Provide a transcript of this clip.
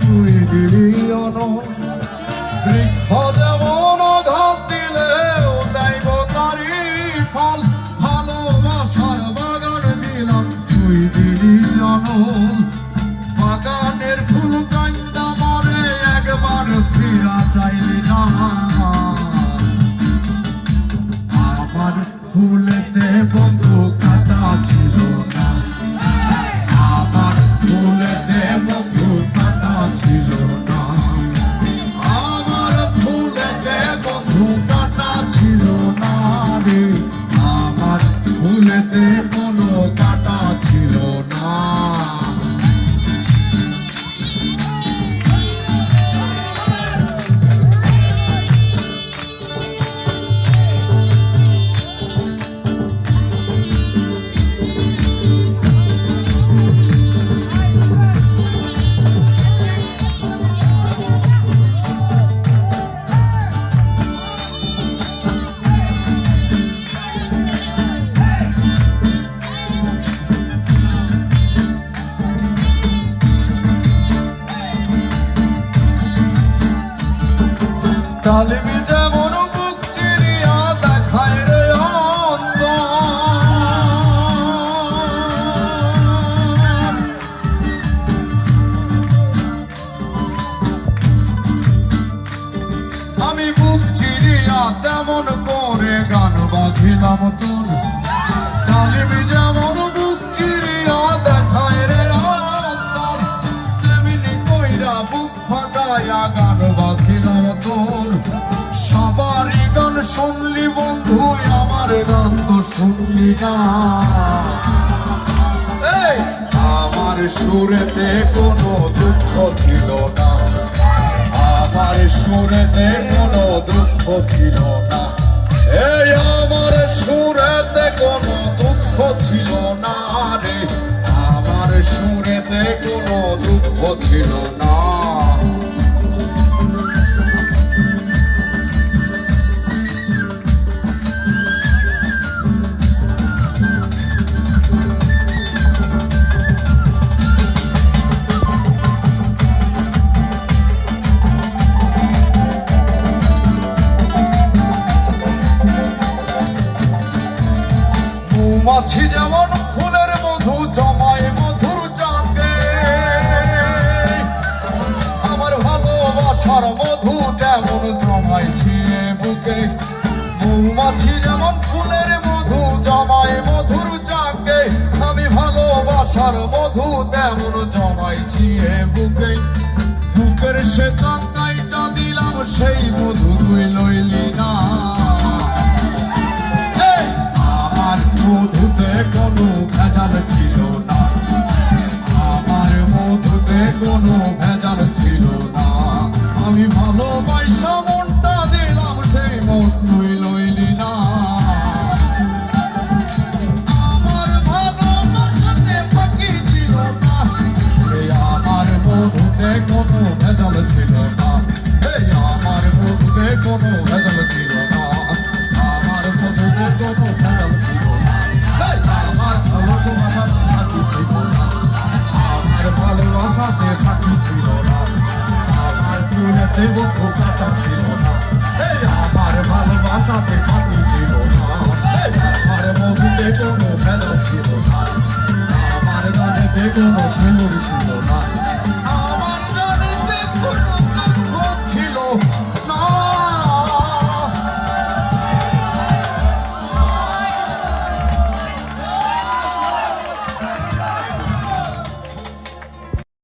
তুই দিলি অনল। বৃক্ষ যেমন ঘাত দিলেও দেব তারি ফল, ভালোবাসার বাগান দিলাম তুই দিলি অনল। বাগানের ফুল কান্দা মরে একবার ফিরা চাইলি না। আমার ফুলেতে বন্ধু কাটা ছিল না, আমার ফুলেতে বন্ধু কাটা ছিল না, আমার ফুলেতে বন্ধু কাটা ছিল না রে, আমার ফুলেতে কোনো কাটা ছিল না। তালিমি যেমন বুক চিরিয়া দেখায় রে অন্তর, আমি বুক চিরিয়া তেমন করে গান বাঁধিলাম তোর। তালিমি যেমন বুক চিরিয়া দেখায় রে অন্তর, তেমনি কইরা বুক ফাটাইয়া গান বাঁধিলাম তোর। সবারই গান শুনলি বন্ধু, আমার গান তো শুনলি না। আমার সুরেতে কোনো দুঃখ ছিল না, আমার সুরেতে কোনো দুঃখ ছিল না, এই আমার সুরেতে কোনো দুঃখ ছিল না রে, আমার সুরেতে কোনো দুঃখ ছিল না। মৌমাছি যেমন ফুলের মধু জমায় মধুর চাকে, আমার ভালোবাসার মধু তেমন জমাইছি বুকে। মৌমাছি যেমন ফুলের মধু জমায় মধুর চাকে, আমি ভালোবাসার মধু তেমন জমাইছি বুকে। বুকের সে চাকাইটা দিলাম সেই মধু তুই লইলি না। মধুতে কোনো ভেজাল ছিল না, আমার মধুতে কোনো ভেজাল ছিল না, আমি ভালোবাসা মনটা দিলাম সেই মন তুই লইলি না। আমার ভালোবাসাতে ফাঁকি ছিল না, এই আমার মধুতে কোনো ভেজাল ছিল না, এই আমার মধুতে কোনো ভেজাল ছিল না, আমার মধুতে কোনো ভেজাল ছিল না। আমার ভালোবাসাতে ফাঁকি ছিল না, আমার ভালোবাসাতে ফাঁকি ছিল না, আমার ফুলেতে বন্ধু কাটা ছিল না, আমার ভালোবাসাতে ফাঁকি ছিল না।